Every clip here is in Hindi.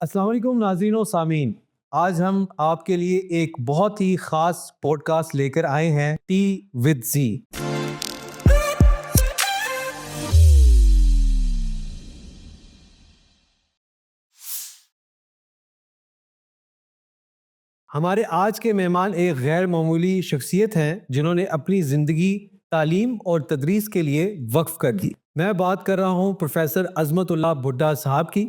अस्सलाम वालेकुम नाज़रीन और सामीन। आज हम आपके लिए एक बहुत ही ख़ास पॉडकास्ट लेकर आए हैं, टी विद ज़ी। हमारे आज के मेहमान एक गैर मामूली शख्सियत हैं जिन्होंने अपनी ज़िंदगी तालीम और तदरीस के लिए वक्फ कर दी। मैं बात कर रहा हूँ प्रोफेसर अज़मतुल्लाह भुट्टा साहब की,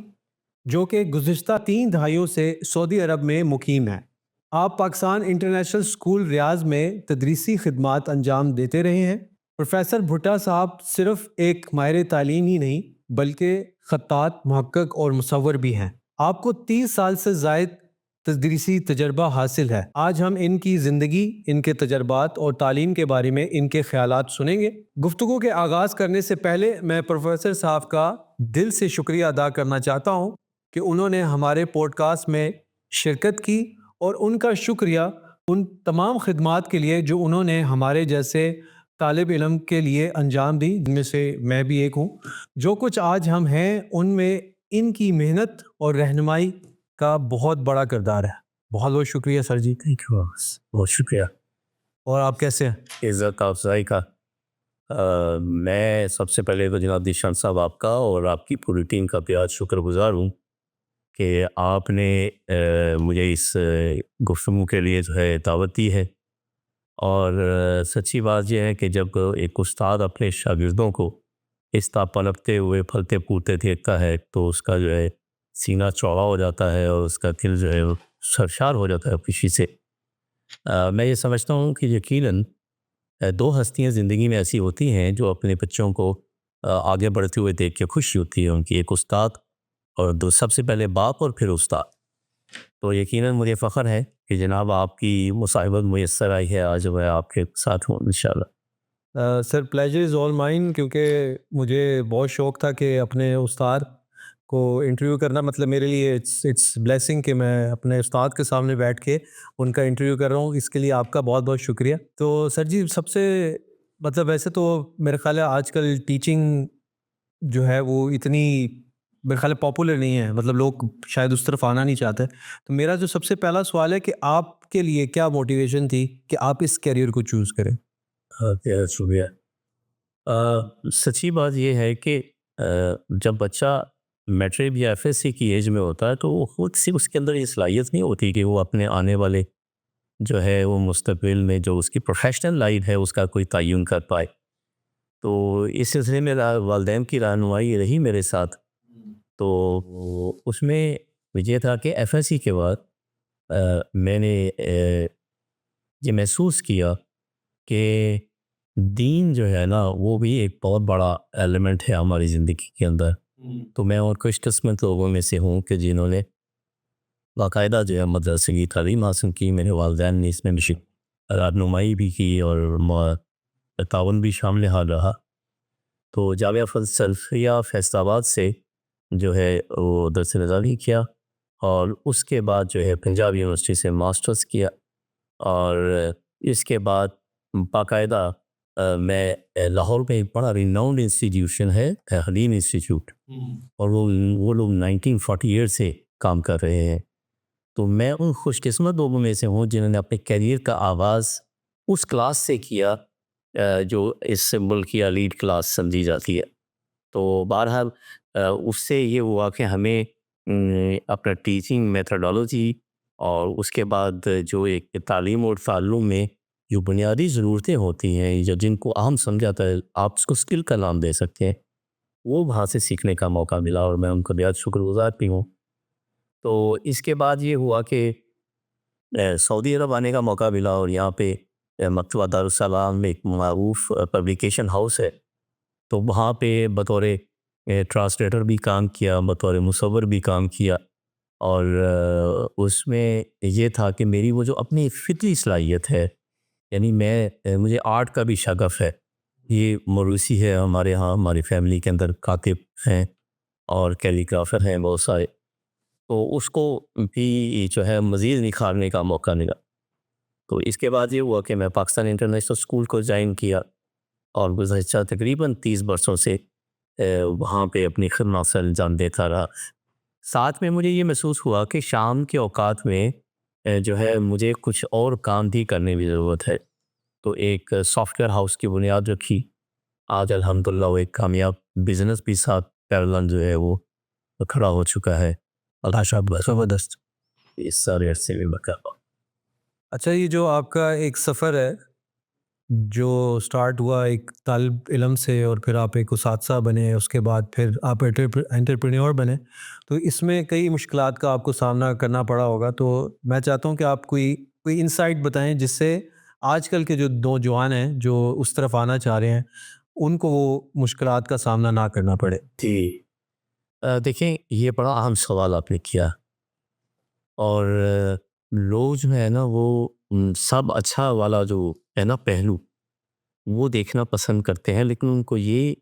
जो कि गुज़िश्ता 3 दहाइयों से सऊदी अरब में मुकीम हैं। आप पाकिस्तान इंटरनेशनल स्कूल रियाज़ में तदरीसी खिदमात अंजाम देते रहे हैं। प्रोफेसर भुट्टा साहब सिर्फ एक माहिर तालीम ही नहीं, बल्कि ख़त्तात, मुहक्किक और मुसव्विर भी हैं। आपको 30 साल से ज़ायद तदरीसी तजर्बा हासिल है। आज हम इनकी ज़िंदगी, इनके तजर्बात और तालीम के बारे में इनके ख़यालात सुनेंगे। गुफ्तगू के आगाज़ करने से पहले मैं प्रोफेसर साहब का दिल से शुक्रिया अदा करना चाहता हूँ कि उन्होंने हमारे पॉडकास्ट में शिरकत की, और उनका शुक्रिया उन तमाम खिदमात के लिए जो उन्होंने हमारे जैसे तालिब इल्म के लिए अंजाम दी, जिनमें से मैं भी एक हूँ। जो कुछ आज हम हैं उनमें इनकी मेहनत और रहनुमाई का बहुत बड़ा किरदार है। बहुत बहुत शुक्रिया सर जी। थैंक यू, बहुत शुक्रिया। और आप कैसे हैं? इज़्ज़त अफ़ज़ाई का मैं सबसे पहले तो जनाब दिशान साहब आपका और आपकी पूरी टीम का बेहद शुक्रगुज़ार हूँ कि आपने मुझे इस गुफ्तगू के लिए जो है दावत दी है। और सच्ची बात यह है कि जब एक उस्ताद अपने शागिर्दों को इस तरह पनपते हुए फलते फूलते देखता है तो उसका जो है सीना चौड़ा हो जाता है और उसका दिल जो है वो सरशार हो जाता है खुशी से। मैं ये समझता हूँ कि यकीनन दो हस्तियाँ ज़िंदगी में ऐसी होती हैं जो अपने बच्चों को आगे बढ़ते हुए देख के खुशी होती है उनकी, एक उस्ताद और दो सबसे पहले बाप और फिर उस्ताद। तो यकीनन मुझे फ़ख्र है कि जनाब आपकी मुसाहिबत मुयस्सर आई है, आज मैं आपके साथ हूँ इंशाल्लाह। Sir pleasure is all mine, क्योंकि मुझे बहुत शौक़ था कि अपने उस्ताद को इंटरव्यू करना। मतलब मेरे लिए इट्स ब्लेसिंग कि मैं अपने उस्ताद के सामने बैठ के उनका इंटरव्यू कर रहा हूँ। इसके लिए आपका बहुत बहुत शुक्रिया। तो सर जी, सबसे मतलब वैसे तो मेरे ख़्याल है आजकल टीचिंग जो है वो इतनी मेरे ख़्याल है पॉपुलर नहीं है, मतलब लोग शायद उस तरफ आना नहीं चाहते। तो मेरा जो सबसे पहला सवाल है कि आपके लिए क्या मोटिवेशन थी कि आप इस करियर को चूज़ करें? हाँ, बेहद शुक्रिया। सच्ची बात ये है कि जब बच्चा मैट्रिक या एफएससी की एज में होता है तो वो खुद से उसके अंदर ये सलाहियत नहीं होती कि वो अपने आने वाले जो है वो मुस्तकबिल में जो उसकी प्रोफेशनल लाइफ है उसका कोई तयन कर पाए। तो इस सिलसिले में वालदैन की रहनुमाई रही मेरे साथ। तो उसमें ये था कि एफएससी के बाद मैंने ये महसूस किया कि दीन जो है ना वो भी एक बहुत बड़ा एलिमेंट है हमारी ज़िंदगी के अंदर। तो मैं और खुशकिस्मत लोगों में से हूँ कि जिन्होंने बाकायदा जो है मदरसे की तालीम हासिल की। मेरे वालिदैन ने इसमें भी रहनुमाई भी की और ताउन भी शामिल हाल रहा। तो जामिया फ़लसफ़िया फैसलाबाद से जो है वो दर्स नज़ारी किया और उसके बाद जो है पंजाब यूनिवर्सिटी से मास्टर्स किया। और इसके बाद बाकायदा मैं लाहौर में एक बड़ा रिनाउंड इंस्टीट्यूशन है हलीम इंस्टीट्यूट, और वो लोग 1948 से काम कर रहे हैं। तो मैं उन खुशकिस्मत लोगों में से हूँ जिन्होंने अपने करियर का आगाज़ उस क्लास से किया जो इस मुल्क की एलीट क्लास समझी जाती है। तो बहरहाल उससे ये हुआ कि हमें अपना टीचिंग मेथडोलॉजी और उसके बाद जो एक तालीम और ताल्लुम में जो बुनियादी ज़रूरतें होती हैं जो जिनको आम समझाता है, आप उसको स्किल का नाम दे सकते हैं, वो वहाँ से सीखने का मौका मिला और मैं उनका बेहद शुक्रगुज़ार भी हूँ। तो इसके बाद ये हुआ कि सऊदी अरब आने का मौका मिला और यहाँ पे मकतबा दारुस्सलाम में एक मारूफ पब्लिकेशन हाउस है। तो वहाँ पे बतौर ट्रांसलेटर भी काम किया, बतौर मुसव्विर भी काम किया। और उसमें ये था कि मेरी वो जो अपनी फ़ितरी सलाहियत है, यानी मुझे आर्ट का भी शगफ़ है। ये मौरूसी है हमारे यहाँ, हमारी फ़ैमिली के अंदर कातिब हैं और कैलीग्राफ़र हैं बहुत सारे। तो उसको भी जो है मज़ीद निखारने का मौका मिला। तो इसके बाद ये हुआ कि मैं पाकिस्तान इंटरनेशनल स्कूल को जॉइन किया और गुज़श्ता तकरीबन 30 बरसों से वहाँ पे अपनी खिदमत से अंजाम देता रहा। साथ में मुझे ये महसूस हुआ कि शाम के औकात में जो है मुझे कुछ और काम भी करने की ज़रूरत है। तो एक सॉफ्टवेयर हाउस की बुनियाद रखी। आज अल्हम्दुलिल्लाह वो एक कामयाब बिज़नेस भी साथ पैरेलल जो है वो खड़ा हो चुका है। अल्लाह शाबाश ज़बरदस्त। इस सारे अरसे में मैं कर रहा हूँ। अच्छा, ये जो आपका एक सफ़र है, जो स्टार्ट हुआ एक तालिब इल्म से और फिर आप एक उस्ताद बने, उसके बाद फिर आप एंटरप्रेन्योर बने, तो इसमें कई मुश्किलात का आपको सामना करना पड़ा होगा। तो मैं चाहता हूँ कि आप कोई कोई इनसाइट बताएँ जिससे आजकल के जो नौजवान हैं, जो उस तरफ आना चाह रहे हैं, उनको वो मुश्किलात का सामना ना करना पड़े। जी। देखें, ये बड़ा अहम सवाल आपने किया। और लोग जो है ना वो सब अच्छा वाला जो है ना पहलू वो देखना पसंद करते हैं, लेकिन उनको ये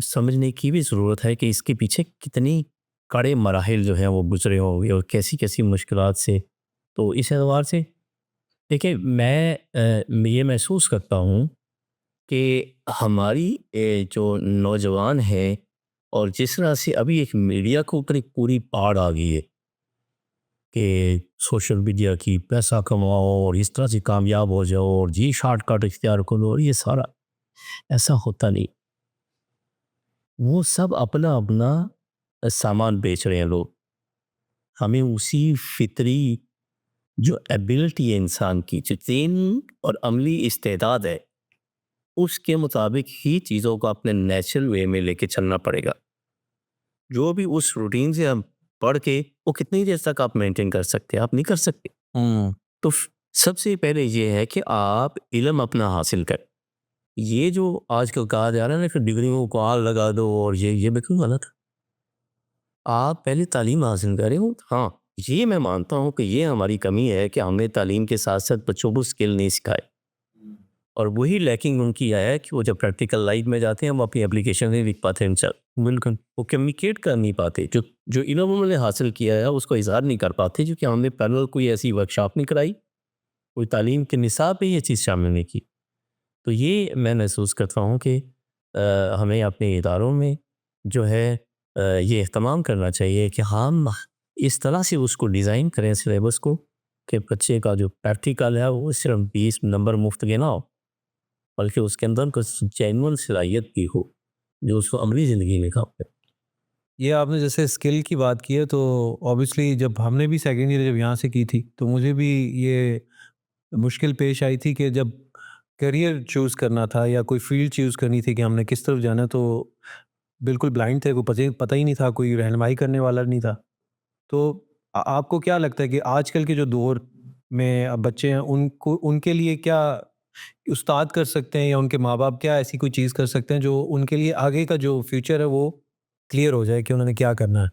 समझने की भी ज़रूरत है कि इसके पीछे कितनी कड़े मराहिल जो हैं वो गुजरे होंगे और कैसी कैसी मुश्किलात से। तो इस एतबार से देखिए, मैं ये महसूस करता हूँ कि हमारी जो नौजवान हैं और जिस तरह से अभी एक मीडिया के ऊपर एक पूरी बाढ़ आ गई है कि सोशल मीडिया की पैसा कमाओ और इस तरह से कामयाब हो जाओ और जी शॉर्टकट इख्तियार करो, और ये सारा ऐसा होता नहीं। वो सब अपना अपना सामान बेच रहे हैं लोग। हमें उसी फितरी जो एबिलिटी है इंसान की, जो ज़हन और अमली इस्तेदाद है, उसके मुताबिक ही चीज़ों को अपने नेचुरल वे में लेके चलना पड़ेगा। जो भी उस रूटीन से हम पढ़ के वो कितनी देर तक आप मेंटेन कर सकते हैं? आप नहीं कर सकते। तो सबसे पहले ये है कि आप इल्म अपना हासिल करें। ये जो आजकल कहा जा रहा है ना कि डिग्रियों को आग लगा दो और ये बिल्कुल गलत है। आप पहले तालीम हासिल करें। हाँ, ये मैं मानता हूँ कि ये हमारी कमी है कि हमने तालीम के साथ साथ बच्चों को स्किल नहीं सिखाए, और वही लैकिंग उनकी है कि वो जब प्रैक्टिकल लाइफ में जाते हैं वो अपनी एप्लीकेशन नहीं लिख पाते हमें। बिल्कुल, वो कम्युनिकेट कर नहीं पाते। जो जो इल्म उन्होंने हासिल किया है उसको इज़हार नहीं कर पाते, क्योंकि हमने पैरेलल कोई ऐसी वर्कशॉप नहीं कराई, कोई तालीम के निसाब पे ये चीज़ शामिल नहीं की। तो ये मैं महसूस करता हूँ कि हमें अपने इदारों में जो है ये एहतमाम करना चाहिए कि हम इस तरह से उसको डिज़ाइन करें सिलेबस को कि बच्चे का जो प्रैक्टिकल है वो सिर्फ 20 नंबर मुफ्त के ना हो, बल्कि उसके अंदर कुछ जेन्युइन सलाहियत भी हो जो उसको अमली ज़िंदगी में काम करे। ये आपने जैसे स्किल की बात की है, तो ऑब्वियसली जब हमने भी सेकेंड ईयर जब यहाँ से की थी, तो मुझे भी ये मुश्किल पेश आई थी कि जब करियर चूज़ करना था या कोई फ़ील्ड चूज़ करनी थी कि हमने किस तरफ जाना है, तो बिल्कुल ब्लाइंड थे, कोई पता पता ही नहीं था, कोई रहनुमाई करने वाला नहीं था। तो आपको क्या लगता है कि आजकल के जो दौर में अब बच्चे हैं, उनको उनके लिए क्या उस्ताद कर सकते हैं या उनके माँ-बाप क्या ऐसी कोई चीज़ कर सकते हैं जो उनके लिए आगे का जो फ्यूचर है वो क्लियर हो जाए कि उन्होंने क्या करना है?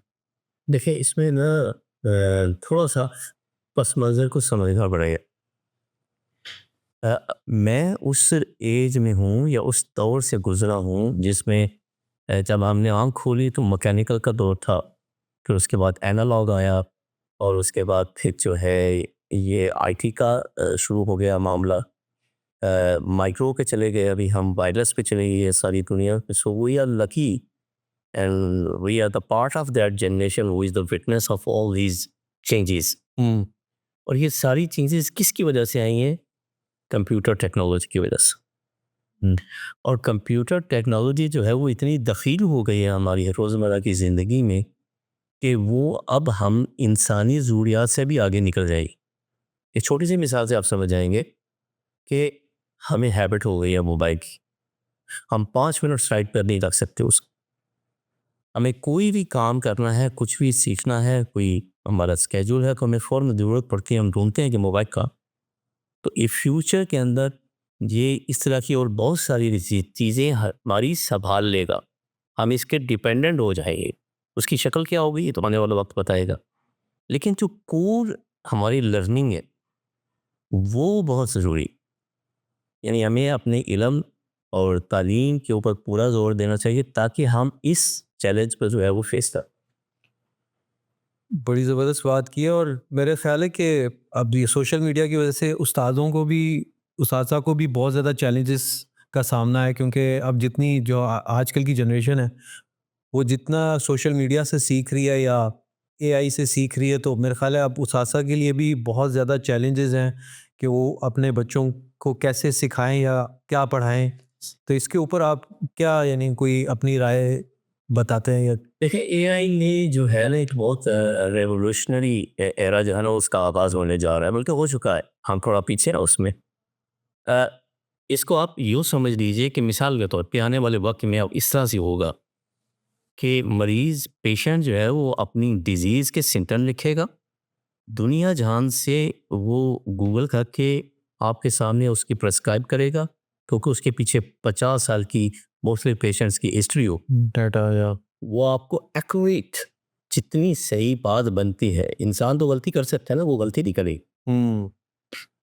देखिए, इसमें ना थोड़ा-सा पस मंज़र को समझना पड़ेगा। मैं उस एज में हूँ या उस दौर से गुज़रा हूँ जिसमें जब हमने आँख खोली तो मैकेनिकल का दौर था, फिर उसके बाद एनालॉग आया, और उसके बाद फिर जो है ये आईटी का शुरू हो गया मामला। माइक्रो पे चले गए, अभी हम वायरलेस पे चले गए सारी दुनिया। So we are lucky and we are the part of that generation who is the witness of all these changes. और ये सारी चेंजेस किसकी वजह से आई हैं? कंप्यूटर टेक्नोलॉजी की वजह से। और कंप्यूटर टेक्नोलॉजी जो है वो इतनी दखील हो गई है हमारी रोज़मर्रा की ज़िंदगी में कि वो अब हम इंसानी ज़रूरियात से भी आगे निकल जाएगी। एक छोटी सी मिसाल से आप समझ जाएंगे कि हमें हैबिट हो गई है मोबाइल की। हम 5 मिनट साइड पर नहीं रख सकते उसको। हमें कोई भी काम करना है, कुछ भी सीखना है, कोई हमारा स्केड्यूल है, तो हमें फ़ौरन ज़रूरत पड़ती है, हम ढूंढते हैं कि मोबाइल का। तो ये फ्यूचर के अंदर ये इस तरह की और बहुत सारी चीज़ें हमारी संभाल लेगा। हम इसके डिपेंडेंट हो जाएंगे। उसकी शक्ल क्या होगी ये तो आने वाला वक्त बताएगा। लेकिन जो कोर हमारी लर्निंग है वो बहुत ज़रूरी। यानी हमें अपने इल्म और तालीम के ऊपर पूरा जोर देना चाहिए ताकि हम इस चैलेंज पर जो है वो फेस कर। बड़ी ज़बरदस्त बात की है और मेरा ख़्याल है कि अब ये सोशल मीडिया की वजह से उस्तादों को भी उस्ताज़ा को भी बहुत ज़्यादा चैलेंजेस का सामना है, क्योंकि अब जितनी जो आजकल की जनरेशन है, वो जितना सोशल मीडिया से सीख रही है या एआई से सीख रही है, तो मेरे ख्याल है अब उसासा के लिए भी बहुत ज़्यादा चैलेंजेस हैं कि वो अपने बच्चों को कैसे सिखाएं या क्या पढ़ाएं। तो इसके ऊपर आप क्या यानी कोई अपनी राय बताते हैं या देखिए एआई ने जो है ना एक बहुत रेवोल्यूशनरी एरा जो है ना उसका आगाज़ होने जा रहा है, बल्कि हो चुका है। हम थोड़ा पीछे ना उसमें। अ, इसको आप यूँ समझ लीजिए कि मिसाल के तौर पे आने वाले वक़्त में अब इस तरह से होगा कि मरीज़ पेशेंट जो है वो अपनी डिज़ीज़ के सिम्पटम लिखेगा, दुनिया जहान से वो गूगल करके आपके सामने उसकी प्रिस्क्राइब करेगा, क्योंकि उसके पीछे 50 साल की मोस्टली पेशेंट्स की हिस्ट्री हो। डाटा या वो आपको एक्यूरेट जितनी सही बात बनती है, इंसान तो गलती कर सकता है ना, वो गलती नहीं करेगी। हम्म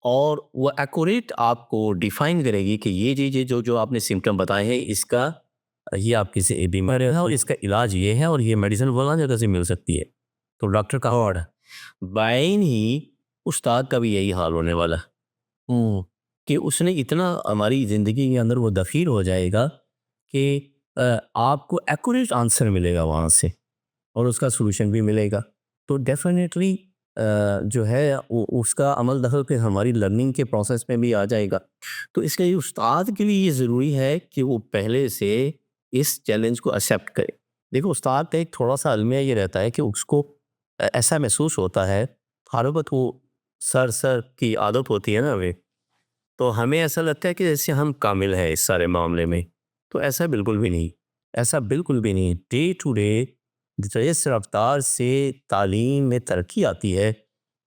और वो एक्यूरेट आपको डिफाइन करेगी कि ये जो जो आपने सिम्टम बताए हैं, इसका ये आपकी से बीमारी है और इसका इलाज ये है और ये मेडिसिन फलां जगह से मिल सकती है। तो डॉक्टर का ऑर्डर बाइन ही उस्ताद का भी यही हाल होने वाला है हम्म कि उसने इतना हमारी ज़िंदगी के अंदर वो दखील हो जाएगा कि आपको एक्यूरेट आंसर मिलेगा वहाँ से और उसका सॉल्यूशन भी मिलेगा। तो डेफ़िनेटली जो है उसका अमल दखल के हमारी लर्निंग के प्रोसेस में भी आ जाएगा। तो इसलिए उस्ताद के लिए ये ज़रूरी है कि वो पहले से इस चैलेंज को एक्सेप्ट करे। देखो उस्ताद का एक थोड़ा-सा अलमिया ये रहता है कि उसको ऐसा महसूस होता है, हर वक़्त वो सर की आदत होती है ना हमें, तो हमें ऐसा लगता है कि जैसे हम कामिल हैं इस सारे मामले में। तो ऐसा बिल्कुल भी नहीं, ऐसा बिल्कुल भी नहीं। डे टू डे जिस रफ्तार से तालीम में तरक्की आती है,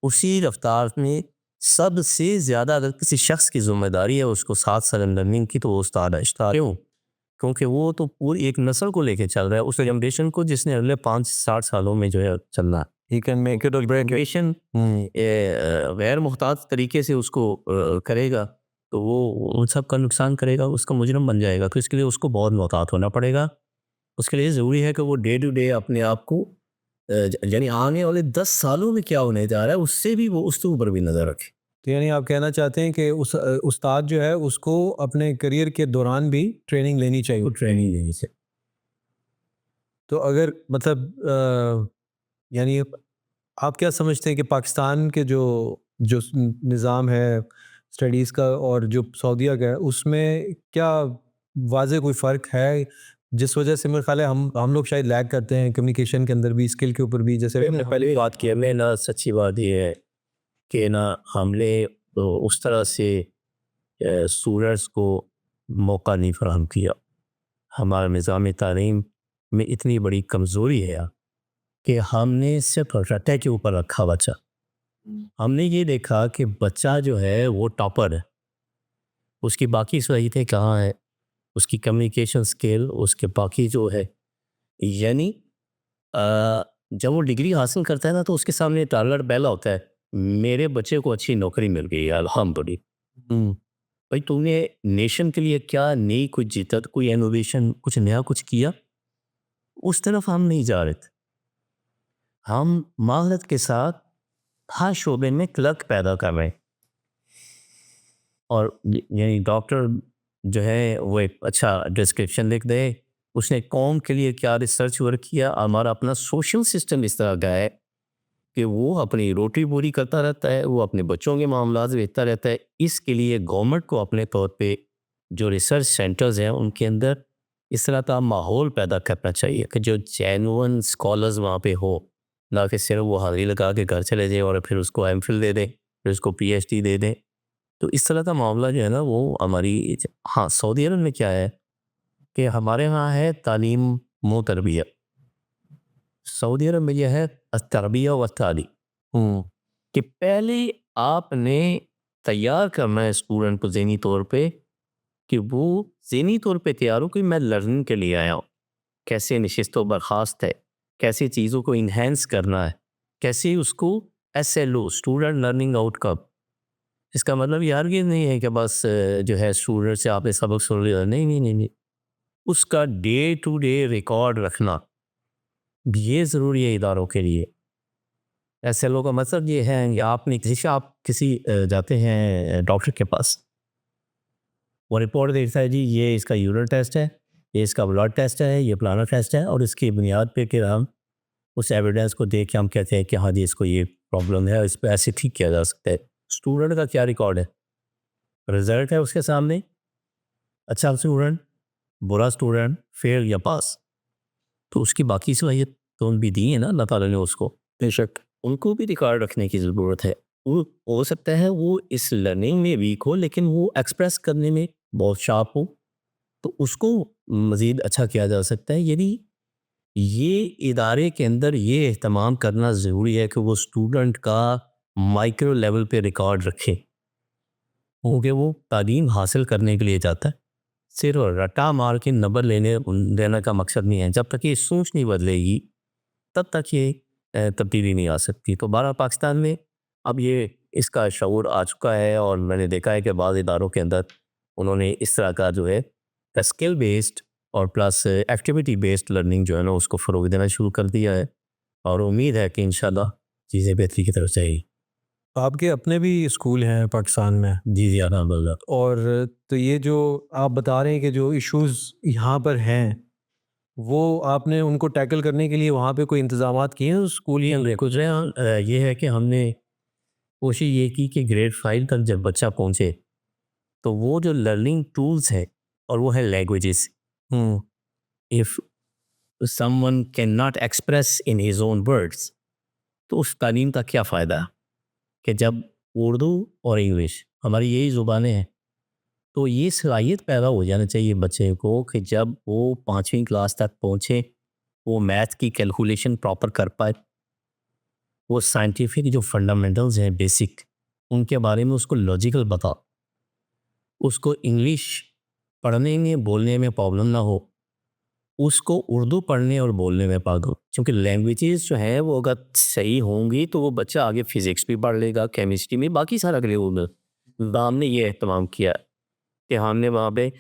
उसी रफ्तार में सबसे ज़्यादा अगर किसी शख्स की ज़िम्मेदारी है उसको साथ साथ लर्निंग की, तो वो उस्ताद है। क्यों? क्योंकि वो तो पूरी एक नस्ल को लेके चल रहा है, उस जनरेशन को जिसने अगले 5-60 सालों में जो है चलना है। ही कैन मेक इट और ब्रेक इट। जनरेशन गैर मुहतात तरीके से उसको करेगा, तो वो उन सब का नुकसान करेगा, उसका मुजरिम बन जाएगा। तो इसके लिए उसको बहुत मोहतात होना पड़ेगा। उसके लिए ज़रूरी है कि वो डे टू डे अपने आप को यानी आने वाले 10 सालों में क्या होने जा रहा है, उससे भी वो उसके ऊपर भी नज़र रखे। तो यानी आप कहना चाहते हैं कि उस उस्ताद जो है उसको अपने करियर के दौरान भी ट्रेनिंग लेनी चाहिए। वो ट्रेनिंग देनी से तो अगर मतलब यानी आप क्या समझते हैं कि पाकिस्तान के जो जो निज़ाम है स्टडीज़ का और जो सऊदीया का है, उसमें क्या वाज़े कोई फ़र्क है जिस वजह से मेरे ख्याल है हम लोग शायद लैग करते हैं कम्युनिकेशन के अंदर भी, स्किल के ऊपर भी, जैसे हमने पहले भी बात की है। मैं ना सच्ची बात ये है कि ना हमने उस तरह से स्टूडेंट्स को मौका नहीं फराहम किया। हमारा निज़ाम तालीम में इतनी बड़ी कमज़ोरी है कि हमने सिर्फ रटे के ऊपर रखा बच्चा। हमने ये देखा कि बच्चा जो है वो टॉपर है, उसकी बाकी सलाहियतें कहाँ हैं, उसकी कम्युनिकेशन स्किल, उसके बाकी जो है यानी जब वो डिग्री हासिल करता है ना तो उसके सामने टारगेट पहला होता है, मेरे बच्चे को अच्छी नौकरी मिल गई है अल्हम्दुलिल्लाह। हम्म, भाई तूने नेशन के लिए क्या नई कुछ जीता, तो कोई इनोवेशन कुछ नया कुछ किया, उस तरफ हम नहीं जा रहे थे। हम महारत के साथ हर शोबे में क्लर्क पैदा कर रहे हैं और यानी डॉक्टर जो है वो एक अच्छा डिस्क्रिप्शन लिख दे, उसने कौम के लिए क्या रिसर्च वर्क किया। हमारा अपना सोशल सिस्टम इस तरह का है कि वो अपनी रोटी पूरी करता रहता है, वो अपने बच्चों के मामलात देखता रहता है। इसके लिए गवर्नमेंट को अपने तौर पे जो रिसर्च सेंटर्स हैं उनके अंदर इस तरह का माहौल पैदा करना चाहिए कि जो जेन्युइन स्कॉलर्स वहाँ पे हो, ना कि सिर्फ वो हाज़िरी लगा के घर चले जाए और फिर उसको एमफिल दे दें, फिर उसको पीएचडी दे दें। तो इस तरह का मामला जो है ना वो हमारी हाँ, सऊदी अरब में क्या है कि हमारे यहाँ है तालीम मो तरबियत, सऊदी अरब में यह है तरबिया व तालीम हम्म, कि पहले आपने तैयार करना है स्टूडेंट को ज़हनी तौर पे कि वो ज़हनी तौर पे तैयार हो कि मैं लर्निंग के लिए आया हूँ। कैसे नशिस्त व बर्खास्त है, कैसे चीज़ों को इन्हेंस करना है, कैसे उसको एसएलओ स्टूडेंट लर्निंग आउटकम। इसका मतलब ये हरगिज़ नहीं है कि बस जो है स्टूडेंट से आपने सबक सुन लिया, नहीं। उसका डे टू डे रिकॉर्ड रखना ये ज़रूरी है इदारों के लिए। एसएलओ का मतलब ये है कि आपने किसी जाते हैं डॉक्टर के पास, वो रिपोर्ट देता है जी ये इसका यूरिन टेस्ट है, ये इसका ब्लड टेस्ट है, ये फलाना टेस्ट है और इसकी बुनियाद पे कि हम उस एविडेंस को देख के हम कहते हैं कि हाँ जी इसको ये प्रॉब्लम है, इस पर ऐसे ठीक किया जा सकता है। स्टूडेंट का क्या रिकॉर्ड है? रिजल्ट है उसके सामने, अच्छा स्टूडेंट, बुरा स्टूडेंट, फेल या पास, तो उसकी बाकी सलाहियत तो भी दी है ना अल्लाह ताला ने उसको। बेशक। उनको भी रिकॉर्ड रखने की ज़रूरत है। वो हो सकता है वो इस लर्निंग में वीक हो लेकिन वो एक्सप्रेस करने में बहुत शार्प हो, तो उसको मज़ीद अच्छा किया जा सकता है। यदि ये इदारे के अंदर ये एहतमाम करना ज़रूरी है कि वो स्टूडेंट का माइक्रो लेवल पे रिकॉर्ड रखे, क्योंकि वो तालीम हासिल करने के लिए जाता है। सिर्फ रटा मार के नंबर लेने का मकसद नहीं है। जब तक ये सोच नहीं बदलेगी तब तक ये तब्दीली नहीं आ सकती। तो बहरहाल पाकिस्तान में अब ये इसका शऊर आ चुका है और मैंने देखा है कि बाज़ इदारों के अंदर उन्होंने इस तरह का जो है स्किल बेस्ड और प्लस एक्टिविटी बेस्ड लर्निंग जो है ना उसको फ़रोग देना शुरू कर दिया है, और उम्मीद है कि इंशाल्लाह चीज़ें बेहतरी की तरफ जाएगी। आपके अपने भी स्कूल हैं पाकिस्तान में, जी जी अलहमदिल्ला। और तो ये जो आप बता रहे हैं कि जो इश्यूज़ यहाँ पर हैं, वो आपने उनको टैकल करने के लिए वहाँ पे कोई इंतज़ामात किए हैं उस स्कूल के अंदर? कुछ ये है कि हमने कोशिश ये की कि ग्रेड 5 तक जब बच्चा पहुँचे तो वो जो लर्निंग टूल्स है और वो है languages. Hmm, if someone can not express in his own words, तो उस तालीम का क्या फ़ायदा कि जब उर्दू और इंग्लिश हमारी यही ज़ुबानें हैं, तो ये सलाहियत पैदा हो जाना चाहिए बच्चे को कि जब वो 5वीं क्लास तक पहुँचे वो मैथ की कैलकुलेशन प्रॉपर कर पाए, वो साइंटिफिक जो फंडामेंटल्स हैं बेसिक उनके बारे में उसको लॉजिकल बता, उसको इंग्लिश पढ़ने में बोलने में प्रॉब्लम ना हो, उसको उर्दू पढ़ने और बोलने में पागल, क्योंकि लैंग्वेजेस जो है वो अगर सही होंगी तो वो बच्चा आगे फिजिक्स भी पढ़ लेगा, केमिस्ट्री में बाकी सारा करे होगा। हमने ये एहतमाम किया कि हमने वहाँ पे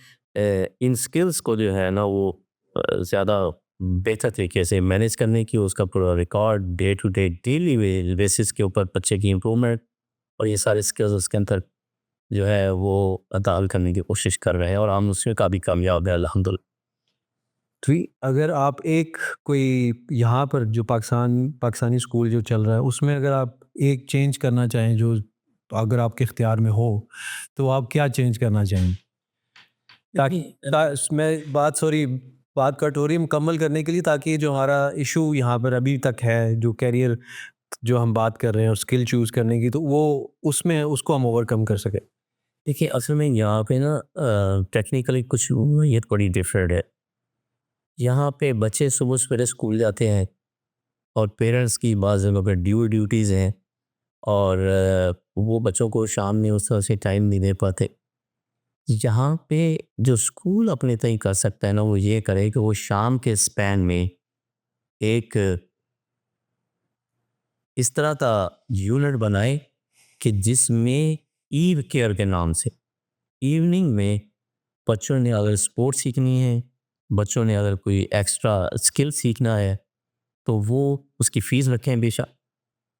इन स्किल्स को जो है ना वो ज़्यादा बेहतर तरीके से मैनेज करने की, उसका पूरा record day to day daily basis के ऊपर बच्चे की इम्प्रूवमेंट और ये सारे स्किल्स उसके अंदर जो है वो अदा करने की कोशिश कर रहे हैं, और हम उसमें काफ़ी कामयाब है अल्हम्दुलिल्लाह। तो अगर आप एक कोई यहाँ पर जो पाकिस्तानी स्कूल जो चल रहा है, उसमें अगर आप एक चेंज करना चाहें, जो अगर आपके इख्तियार में हो, तो आप क्या चेंज करना चाहेंगे? ताकि मैं बात कट हो रही है मुकम्मल करने के लिए, ताकि जो हमारा इशू यहाँ पर अभी तक है, जो कैरियर जो हम बात कर रहे हैं और स्किल चूज़ करने की, तो वो उसमें उसको हम ओवरकम कर सकें। देखिए असल में यहाँ पे ना टेक्निकली कुछ ये थोड़ी डिफरेंट है। यहाँ पे बच्चे सुबह सवेरे स्कूल जाते हैं और पेरेंट्स की बाज़ जगह पे ड्यूटीज़ हैं, और वो बच्चों को शाम में उस तरह से टाइम नहीं दे पाते। यहाँ पे जो स्कूल अपने तय कर सकता है ना वो ये करे कि वो शाम के स्पैन में एक इस तरह का यूनिट बनाए कि जिसमें ईव केयर के नाम से इवनिंग में बच्चों ने अगर स्पोर्ट सीखनी है, बच्चों ने अगर कोई एक्स्ट्रा स्किल सीखना है, तो वो उसकी फ़ीस रखें बेशक,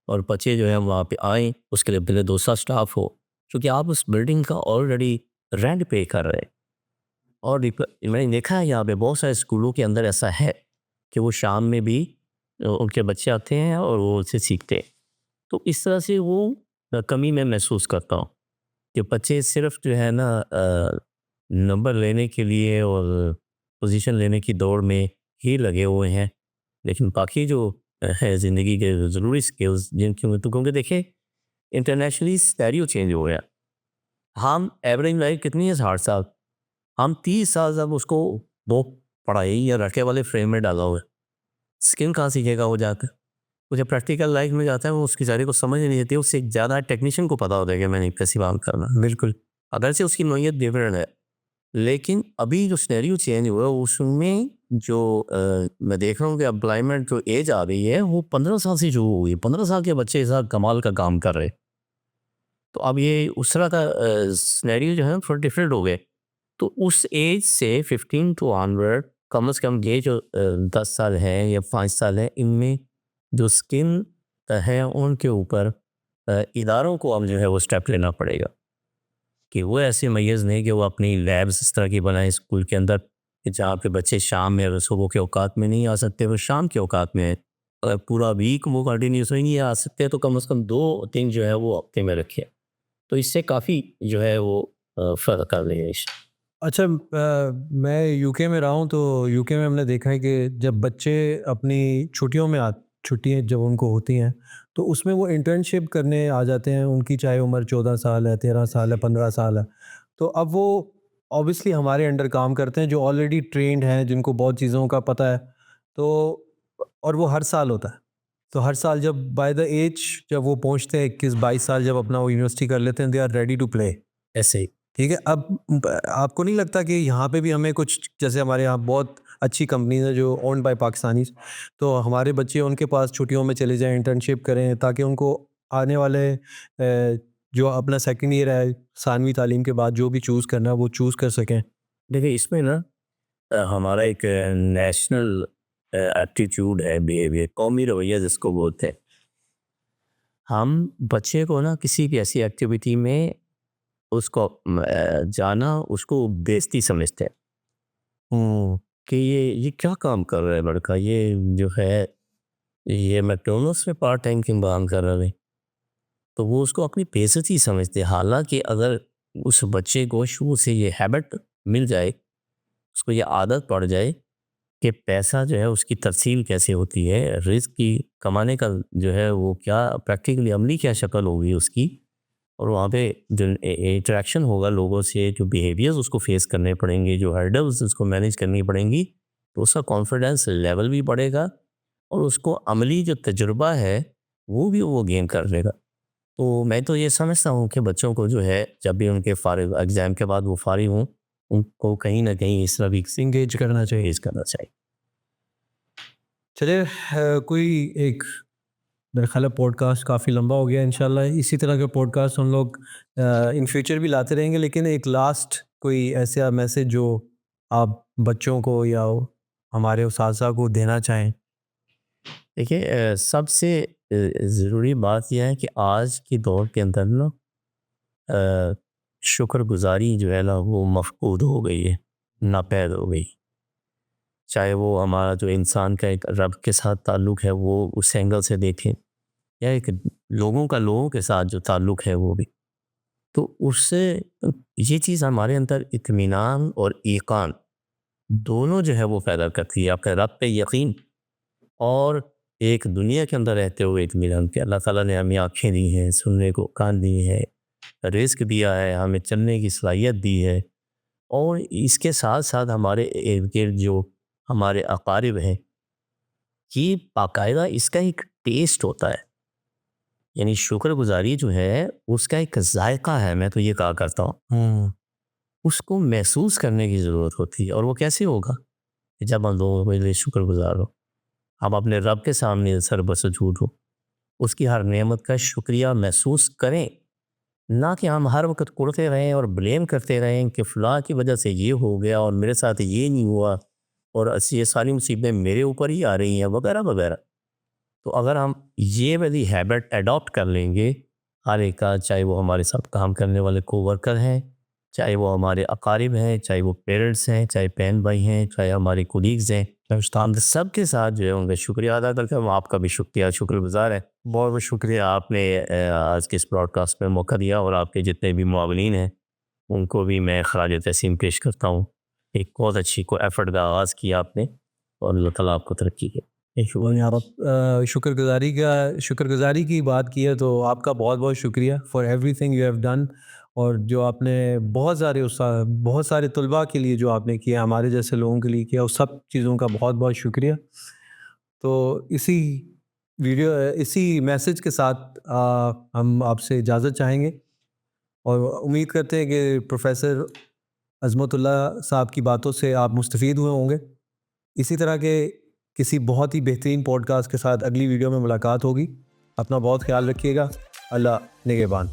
और बच्चे जो है वहाँ पे आएँ, उसके लिए पहले दूसरा स्टाफ हो, क्योंकि आप उस बिल्डिंग का ऑलरेडी रेंट पे कर रहे हैं। और मैंने देखा है यहाँ पे बहुत सारे स्कूलों के अंदर ऐसा है कि वो शाम में भी उनके बच्चे आते हैं और वो उनसे सीखते हैं। तो इस तरह से वो कमी मैं महसूस करता हूँ कि बच्चे सिर्फ जो है ना नंबर लेने के लिए और पोजीशन लेने की दौड़ में ही लगे हुए हैं, लेकिन बाकी जो है ज़िंदगी के ज़रूरी स्किल्स जिनकी, तो क्योंकि देखिए इंटरनेशनली स्टेरियो चेंज हो गया। हम एवरेज लाइफ कितनी है 60 साल, हम 30 साल जब उसको वो पढ़ाई या रखे वाले फ्रेम में डाला हुआ है, स्किल कहाँ सीखेगा वो जाकर? वो जब प्रैक्टिकल लाइफ में जाता है वो उसकी सारी को समझ नहीं आती है, उससे ज़्यादा टेक्नीशियन को पता होता है कि मैंने कैसी बात करना। बिल्कुल। अगर से उसकी नोयत डिफरेंट है, लेकिन अभी जो सिनेरियो चेंज हुआ है उसमें जो मैं देख रहा हूँ कि एम्प्लॉयमेंट जो एज आ रही है वो 15 साल से शुरू हुई है। 15 साल के बच्चे ऐसा कमाल का काम कर रहे हैं। तो अब ये उस तरह का सिनेरियो जो है ना थोड़ा डिफरेंट हो गए। तो उस एज से 15 टू ऑनवर्ड कम से कम ये जो 10 साल है या 5 साल है, इनमें जो स्किल है उनके ऊपर इदारों को अब जो है वो स्टेप लेना पड़ेगा कि वो ऐसे मैयज़ नहीं कि वो अपनी लैब्स इस तरह की बनाएं स्कूल के अंदर कि जहाँ पे बच्चे शाम में सुबह के औकात में नहीं आ सकते, वो शाम के औकात में आए। पूरा वीक वो कंटिन्यूस नहीं आ सकते, तो कम से कम 2 दिन जो है वो हफ्ते में रखें, तो इससे काफ़ी जो है वो फ़र्क आ गया इस। अच्छा, मैं यूके में रहा हूँ, तो यूके में हमने देखा है कि जब बच्चे अपनी छुट्टियाँ जब उनको होती हैं, तो उसमें वो इंटर्नशिप करने आ जाते हैं। उनकी चाहे उम्र 14 साल है, 13 साल है, 15 साल है। तो अब वो ऑब्वियसली हमारे अंडर काम करते हैं, जो ऑलरेडी ट्रेंड हैं, जिनको बहुत चीज़ों का पता है। तो और वो हर साल होता है। तो हर साल जब बाय द एज जब वो पहुँचते हैं 21-22 साल, जब अपना वो यूनिवर्सिटी कर लेते हैं, they are ready to play. ऐसे ही ठीक है। अब आपको नहीं लगता कि यहाँ पे भी हमें कुछ, जैसे हमारे यहाँ बहुत अच्छी कंपनीज है जो ओन्ड बाय पाकिस्तानीज, तो हमारे बच्चे उनके पास छुट्टियों में चले जाएं, इंटर्नशिप करें, ताकि उनको आने वाले जो अपना सेकंड ईयर है सानवी तालीम के बाद जो भी चूज़ करना है वो चूज़ कर सकें। देखिए इसमें ना हमारा एक नेशनल एप्टीट्यूड है, बिहेवियर, कौमी रवैया जिसको बोलते हैं। हम बच्चे को ना किसी भी ऐसी एक्टिविटी में उसको जाना उसको बेइज्जती समझते हैं कि ये क्या काम कर रहा है लड़का, ये जो है ये मैकडोनल्ड्स में पार्ट टाइम क्यों काम कर रहा है, तो वो उसको अपनी बेइज्जती समझते हैं। हालांकि अगर उस बच्चे को शुरू से ये हैबिट मिल जाए, उसको ये आदत पड़ जाए कि पैसा जो है उसकी तरसील कैसे होती है, रिस्क की कमाने का जो है वो क्या प्रैक्टिकली अमली क्या शक्ल होगी उसकी, और वहाँ पे जो इंटरेक्शन होगा लोगों से, जो बिहेवियर्स उसको फेस करने पड़ेंगे, जो हर्डल्स उसको मैनेज करनी पड़ेंगी, तो उसका कॉन्फिडेंस लेवल भी बढ़ेगा और उसको अमली जो तजुर्बा है वो भी वो गेन कर लेगा। तो मैं तो ये समझता हूँ कि बच्चों को जो है जब भी उनके फारिग एग्ज़ाम के बाद वो फारिग हों, उनको कहीं ना कहीं इस तरह भी इंगेज करना चाहिए। इंगेज करना चाहिए। चलिए, कोई एक मेरा ख्याल है पॉडकास्ट काफ़ी लंबा हो गया। इंशाल्लाह इसी तरह के पॉडकास्ट हम लोग इन फ्यूचर भी लाते रहेंगे, लेकिन एक लास्ट कोई ऐसा मैसेज जो आप बच्चों को या हमारे उस्ताज़ा को देना चाहें। देखिए सबसे ज़रूरी बात यह है कि आज के दौर के अंदर ना अ, शुक्रगुज़ारी जो है ना वो मफ़कूद हो गई है, नापैद हो गई। चाहे वो हमारा जो इंसान का एक रब के साथ ताल्लुक़ है वो उस एंगल से देखें, या एक लोगों का लोगों के साथ जो ताल्लुक़ है वो भी। तो उससे ये चीज़ हमारे अंदर इत्मीनान और ईकान दोनों जो है वो पैदा करती है। आपका रब पे यकीन और एक दुनिया के अंदर रहते हुए इत्मीनान कि अल्लाह ताला ने हमें आँखें दी हैं, सुनने को कान दिए हैं, रिज़्क दिया है, हमें चलने की सलाहियत दी है, और इसके साथ-साथ हमारे इर्द-गिर्द जो हमारे अकारिब हैं, ये बाकायदा इसका एक टेस्ट होता है। यानी शुक्रगुज़ारी जो है उसका एक ज़ायक़ा है, मैं तो ये कहा करता हूँ। हम्म। उसको महसूस करने की ज़रूरत होती है, और वो कैसे होगा? कि जब हम लोगों के लिए शुक्रगुज़ार हो, हम अपने रब के सामने सरबसजूद हो, उसकी हर नेमत का शुक्रिया महसूस करें, ना कि हम हर वक़्त कुढ़ते रहें और ब्लेम करते रहें कि फ़लाँ की वजह से ये हो गया और मेरे साथ ये नहीं हुआ और ये सारी मुसीबतें मेरे ऊपर ही आ रही हैं, वगैरह वगैरह। तो अगर हम ये वाली हैबिट अडॉप्ट कर लेंगे हर एक का, चाहे वो हमारे साथ काम करने वाले कोवर्कर हैं, चाहे वो हमारे अकारिब हैं, चाहे वो पेरेंट्स हैं, चाहे बहन भाई हैं, चाहे हमारे कोलीग्स हैं, हम सब के साथ जो है उनका शुक्रिया अदा करके हम आपका भी शुक्रिया शुक्रगुजार हैं। बहुत बहुत शुक्रिया, आपने आज के इस ब्रॉडकास्ट में मौका दिया, और आपके जितने भी मुआवनीन हैं उनको भी मैं खराज तहसीन पेश करता हूँ। एक बहुत अच्छी को एफर्ट का आगाज़ किया आपने, और अल्लाह ताला आपको तरक्की दे। शुक्रगुजारी की बात की है तो आपका बहुत बहुत शुक्रिया for everything you have done. और जो आपने बहुत सारे तलबा के लिए जो आपने किया, हमारे जैसे लोगों के लिए किया, उस सब चीज़ों का बहुत बहुत शुक्रिया। तो इसी मैसेज के साथ हम आपसे इजाज़त चाहेंगे, और उम्मीद करते हैं कि प्रोफेसर अज़मतुल्ला साहब की बातों से आप मुस्तफ़ीद हुए होंगे। इसी तरह के किसी बहुत ही बेहतरीन पॉडकास्ट के साथ अगली वीडियो में मुलाकात होगी। अपना बहुत ख्याल रखिएगा। अल्लाह निगहबान।